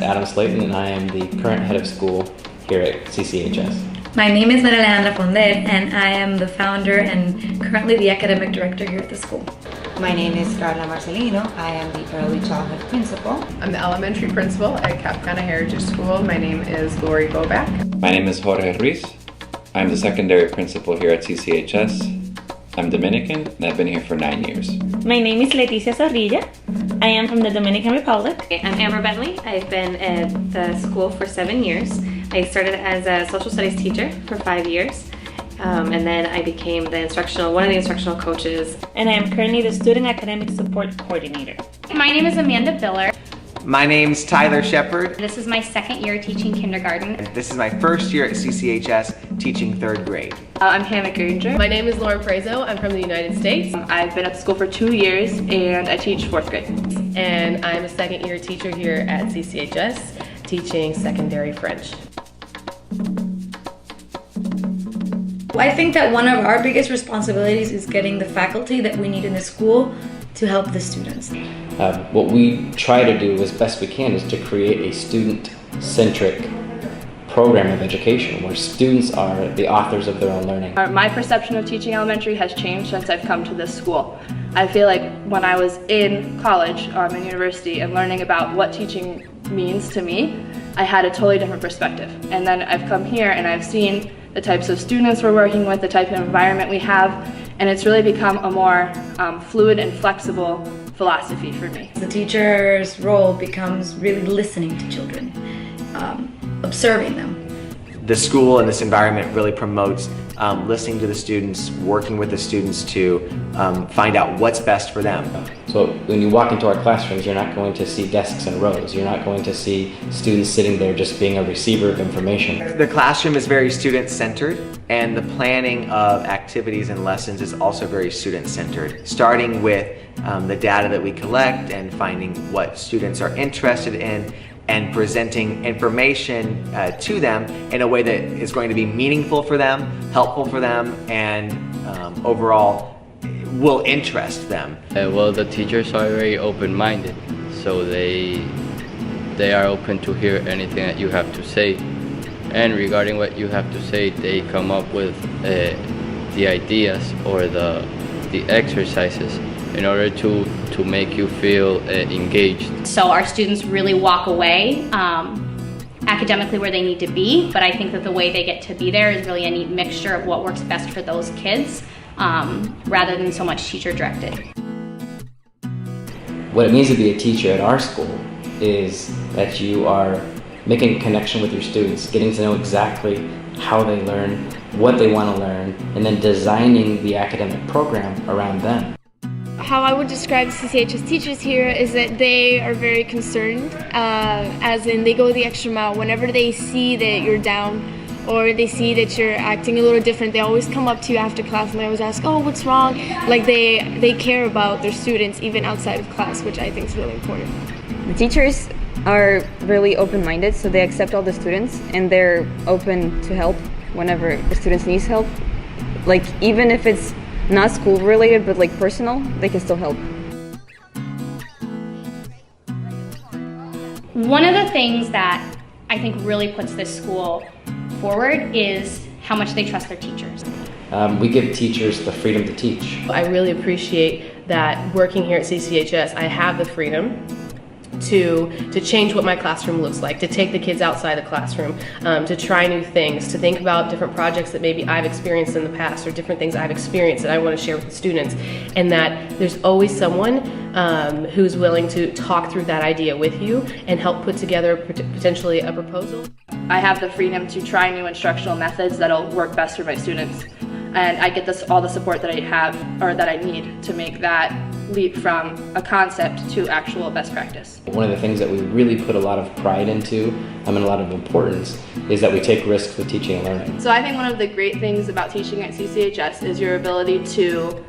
Adam Slayton, and I am the current head of school here at CCHS. My name is Maria Alejandra Fonder, and I am the founder and currently the academic director here at the school. My name is Carla Marcelino. I am the early childhood principal. I'm the elementary principal at Capcana Heritage School. My name is Lori Boback. My name is Jorge Ruiz. I'm the secondary principal here at CCHS. I'm Dominican and I've been here for 9 years. My name is Leticia Zorrilla. I am from the Dominican Republic. I'm Amber Bentley. I've been at the school for 7 years. I started as a social studies teacher for 5 years. And then I became one of the instructional coaches. And I am currently the Student Academic Support Coordinator. My name is Amanda Biller. My name's Tyler Shepard. This is my second year teaching kindergarten. And this is my first year at CCHS teaching 3rd grade. I'm Hannah Granger. My name is Lauren Prezo. I'm from the United States. I've been at the school for 2 years and I teach 4th grade. And I'm a second year teacher here at CCHS teaching secondary French. I think that one of our biggest responsibilities is getting the faculty that we need in the school to help the students. What we try to do as best we can is to create a student-centric program of education where students are the authors of their own learning. My perception of teaching elementary has changed since I've come to this school. I feel like when I was in college or in university and learning about what teaching means to me, I had a totally different perspective. And then I've come here and I've seen the types of students we're working with, the type of environment we have, and it's really become a more fluid and flexible philosophy for me. The teacher's role becomes really listening to children, observing them. The school and this environment really promotes listening to the students, working with the students to find out what's best for them. So when you walk into our classrooms, you're not going to see desks in rows. You're not going to see students sitting there just being a receiver of information. The classroom is very student-centered, and the planning of activities and lessons is also very student-centered, starting with the data that we collect and finding what students are interested in and presenting information to them in a way that is going to be meaningful for them, helpful for them, and overall will interest them. Well, the teachers are very open-minded, so they are open to hear anything that you have to say. And regarding what you have to say, they come up with the ideas or the exercises in order to make you feel engaged. So our students really walk away academically where they need to be, but I think that the way they get to be there is really a neat mixture of what works best for those kids rather than so much teacher directed. What it means to be a teacher at our school is that you are making a connection with your students, getting to know exactly how they learn, what they want to learn, and then designing the academic program around them. How I would describe CCHS teachers here is that they are very concerned, as in they go the extra mile. Whenever they see that you're down or they see that you're acting a little different, they always come up to you after class and they always ask, oh, what's wrong? Like they care about their students even outside of class, which I think is really important. The teachers are really open-minded, so they accept all the students and they're open to help whenever the students need help. Like even if it's not school related, but like personal, they can still help. One of the things that I think really puts this school forward is how much they trust their teachers. We give teachers the freedom to teach. I really appreciate that working here at CCHS, I have the freedom to change what my classroom looks like, to take the kids outside the classroom, to try new things, to think about different projects that maybe I've experienced in the past or different things I've experienced that I want to share with the students, and that there's always someone who's willing to talk through that idea with you and help put together potentially a proposal. I have the freedom to try new instructional methods that'll work best for my students. And I get all the support that I have or that I need to make that leap from a concept to actual best practice. One of the things that we really put a lot of pride into and a lot of importance is that we take risks with teaching and learning. So I think one of the great things about teaching at CCHS is your ability to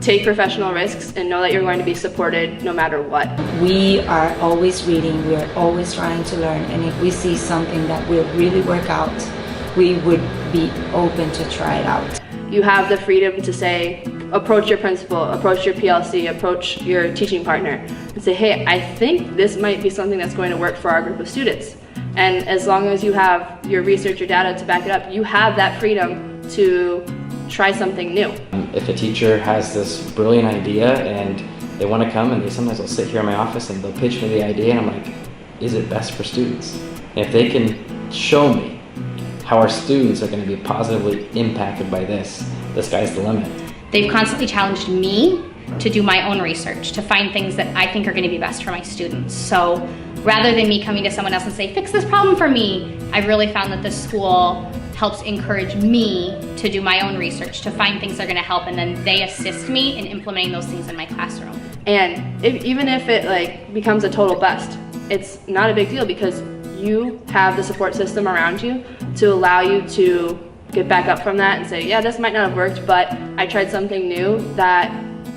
take professional risks and know that you're going to be supported no matter what. We are always reading, we are always trying to learn, and if we see something that will really work out, we would be open to try it out. You have the freedom to say, approach your principal, approach your PLC, approach your teaching partner and say, hey, I think this might be something that's going to work for our group of students. And as long as you have your research, your data to back it up, you have that freedom to try something new. If a teacher has this brilliant idea and they want to come, and sometimes they'll sit here in my office and they'll pitch me the idea, and I'm like, is it best for students? And if they can show me how our students are going to be positively impacted by this, the sky's the limit. They've constantly challenged me to do my own research, to find things that I think are going to be best for my students. So rather than me coming to someone else and say, fix this problem for me, I've really found that this school helps encourage me to do my own research, to find things that are going to help, and then they assist me in implementing those things in my classroom. And even if it becomes a total bust, it's not a big deal because you have the support system around you to allow you to get back up from that and say, yeah, this might not have worked, but I tried something new that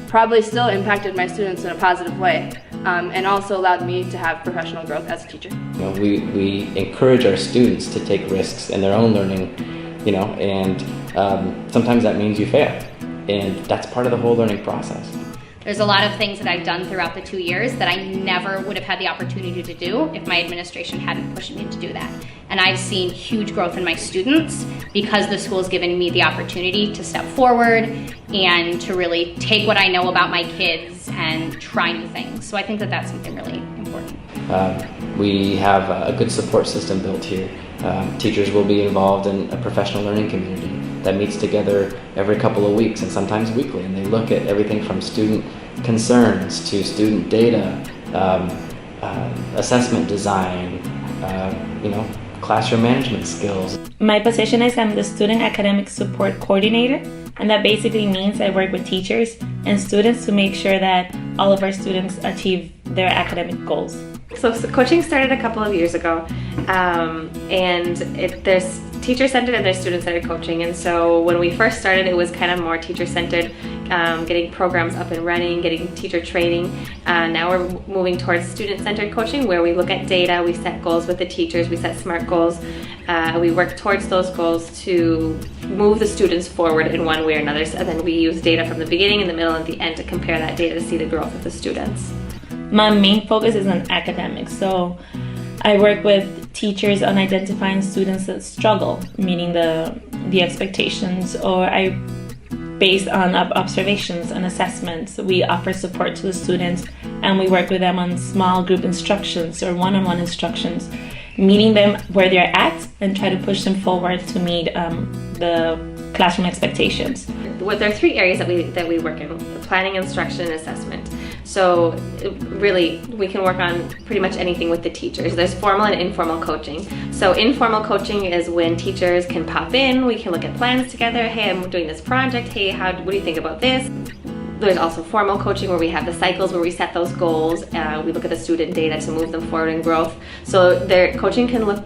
probably still impacted my students in a positive way, and also allowed me to have professional growth as a teacher. You know, we encourage our students to take risks in their own learning, you know, and sometimes that means you fail, and that's part of the whole learning process. There's a lot of things that I've done throughout the 2 years that I never would have had the opportunity to do if my administration hadn't pushed me to do that. And I've seen huge growth in my students because the school's given me the opportunity to step forward and to really take what I know about my kids and try new things. So I think that that's something really important. We have a good support system built here. Teachers will be involved in a professional learning community that meets together every couple of weeks and sometimes weekly, and they look at everything from student concerns to student data, assessment design, you know, classroom management skills. My position is I'm the Student Academic Support Coordinator, and that basically means I work with teachers and students to make sure that all of our students achieve their academic goals. So coaching started a couple of years ago, and there's teacher-centered and there's student-centered coaching. And so when we first started, it was kind of more teacher-centered, getting programs up and running, getting teacher training. Now we're moving towards student-centered coaching, where we look at data, we set goals with the teachers, we set SMART goals, we work towards those goals to move the students forward in one way or another. And then we use data from the beginning, in the middle, and the end to compare that data to see the growth of the students. My main focus is on academics, so I work with teachers on identifying students that struggle, meeting the expectations, or based on observations and assessments, we offer support to the students, and we work with them on small group instructions or one-on-one instructions, meeting them where they're at and try to push them forward to meet the classroom expectations. Well, there are three areas that we work in: planning, instruction, and assessment. So really, we can work on pretty much anything with the teachers. There's formal and informal coaching. So informal coaching is when teachers can pop in, we can look at plans together. Hey, I'm doing this project. Hey, what do you think about this? There's also formal coaching where we have the cycles where we set those goals. We look at the student data to move them forward in growth. So their coaching can look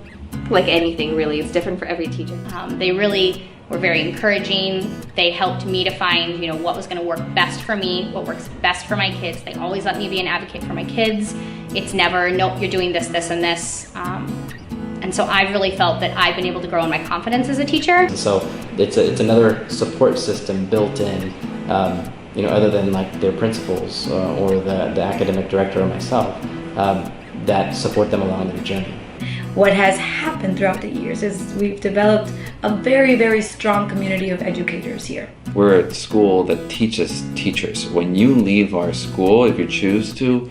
like anything, really. It's different for every teacher. They really were very encouraging. They helped me to find, what was going to work best for me, what works best for my kids. They always let me be an advocate for my kids. It's never, nope, you're doing this, this, and this. And so I've really felt that I've been able to grow in my confidence as a teacher. So it's another support system built in, other than like their principals or the academic director or myself, that support them along their journey. What has happened throughout the years is we've developed a very, very strong community of educators here. We're a school that teaches teachers. When you leave our school, if you choose to,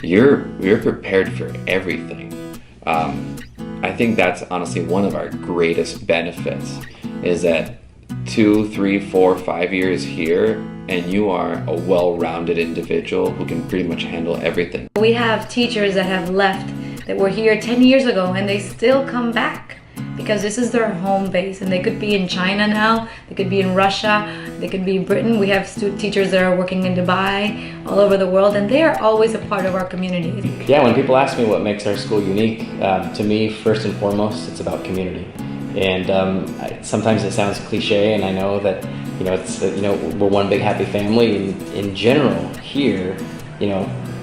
you're prepared for everything. I think that's honestly one of our greatest benefits, is that 2, 3, 4, 5 years here, and you are a well-rounded individual who can pretty much handle everything. We have teachers that have left that were here 10 years ago, and they still come back because this is their home base, and they could be in China now, they could be in Russia, they could be in Britain. We have teachers that are working in Dubai, all over the world, and they are always a part of our community. Yeah, when people ask me what makes our school unique, to me, first and foremost, it's about community. And sometimes it sounds cliche, and I know that we're one big happy family. And in general, here,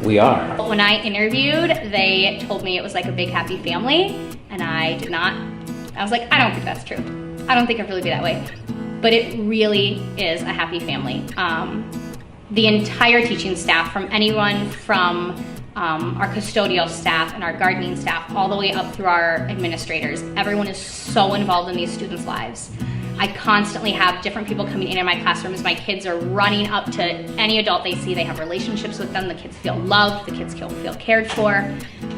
we are. When I interviewed, they told me it was like a big happy family, and I was like, I don't think that's true. I don't think it really be that way. but it really is a happy family. The entire teaching staff, from anyone from our custodial staff and our gardening staff, all the way up through our administrators, everyone is so involved in these students' lives. I constantly have different people coming in my classrooms. My kids are running up to any adult they see. They have relationships with them. The kids feel loved. The kids feel cared for.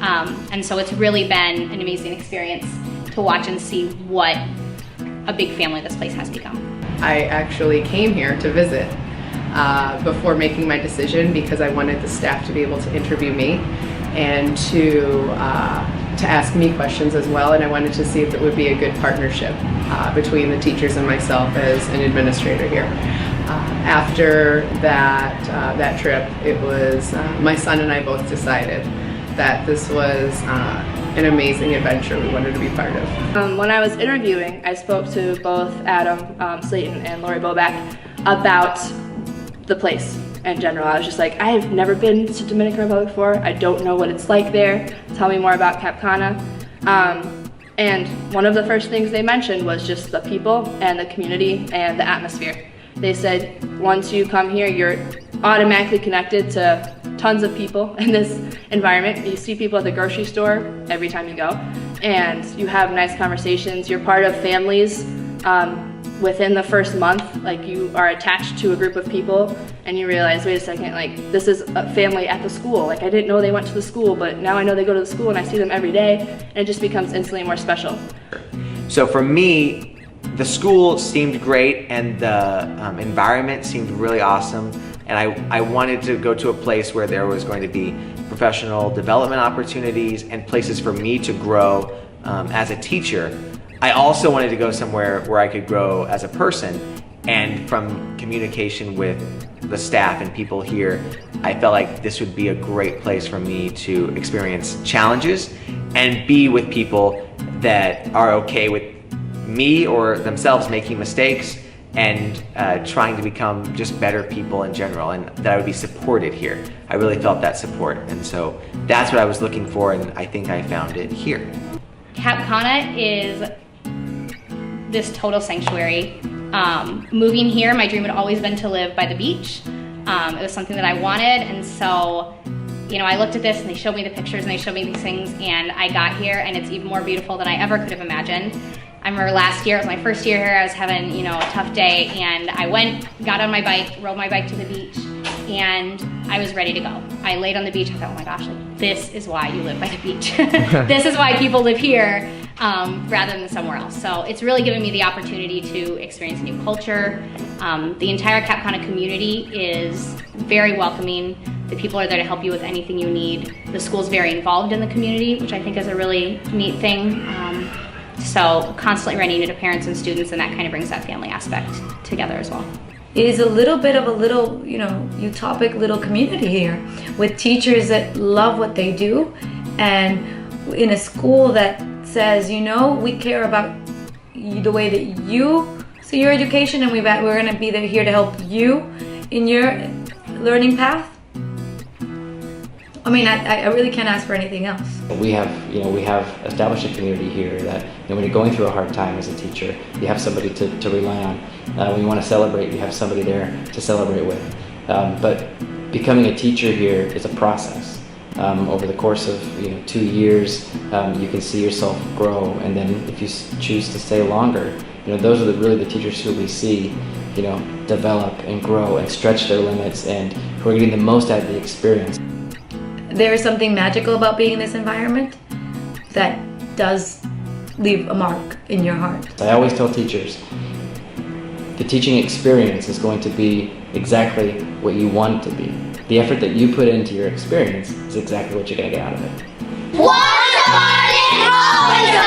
And so it's really been an amazing experience to watch and see what a big family this place has become. I actually came here to visit before making my decision because I wanted the staff to be able to interview me and to ask me questions as well, and I wanted to see if it would be a good partnership between the teachers and myself as an administrator here. After that trip, it was my son and I both decided that this was an amazing adventure we wanted to be part of. When I was interviewing, I spoke to both Adam Slayton and Lori Boback about the place in general. I was just like, I have never been to Dominican Republic before. I don't know what it's like there. Tell me more about Cap Cana. And one of the first things they mentioned was just the people and the community and the atmosphere. They said once you come here, you're automatically connected to tons of people in this environment. You see people at the grocery store every time you go, and you have nice conversations. You're part of families. Within the first month, like, you are attached to a group of people and you realize, wait a second, like, this is a family at the school. Like, I didn't know they went to the school, but now I know they go to the school and I see them every day, and it just becomes instantly more special. So for me, the school seemed great and the environment seemed really awesome, and I wanted to go to a place where there was going to be professional development opportunities and places for me to grow as a teacher. I also wanted to go somewhere where I could grow as a person, and from communication with the staff and people here, I felt like this would be a great place for me to experience challenges and be with people that are okay with me or themselves making mistakes and trying to become just better people in general, and that I would be supported here. I really felt that support, and so that's what I was looking for, and I think I found it here. Cap Cana is this total sanctuary. Moving here, my dream had always been to live by the beach. It was something that I wanted, and so, you know, I looked at this and they showed me the pictures and they showed me these things, and I got here and it's even more beautiful than I ever could have imagined. I remember last year, it was my first year here, I was having, you know, a tough day, and I got on my bike, rode my bike to the beach, and I was ready to go. I laid on the beach, I thought, oh my gosh, like, this is why you live by the beach. This is why people live here rather than somewhere else. So it's really given me the opportunity to experience a new culture. The entire Cap Cana community is very welcoming. The people are there to help you with anything you need. The school's very involved in the community, which I think is a really neat thing. So constantly running into parents and students, and that kind of brings that family aspect together as well. It is a little bit of a little, you know, utopic little community here with teachers that love what they do, and in a school that says, you know, we care about the way that you see your education, and we're going to be there here to help you in your learning path. I mean, I really can't ask for anything else. We have established a community here that, you know, when you're going through a hard time as a teacher, you have somebody to rely on. When you want to celebrate, you have somebody there to celebrate with. But becoming a teacher here is a process. Over the course of 2 years, you can see yourself grow, and then if you choose to stay longer, those are really the teachers who we see, develop and grow and stretch their limits, and who are getting the most out of the experience. There is something magical about being in this environment that does leave a mark in your heart. I always tell teachers, the teaching experience is going to be exactly what you want it to be. The effort that you put into your experience is exactly what you're going to get out of it. Once upon a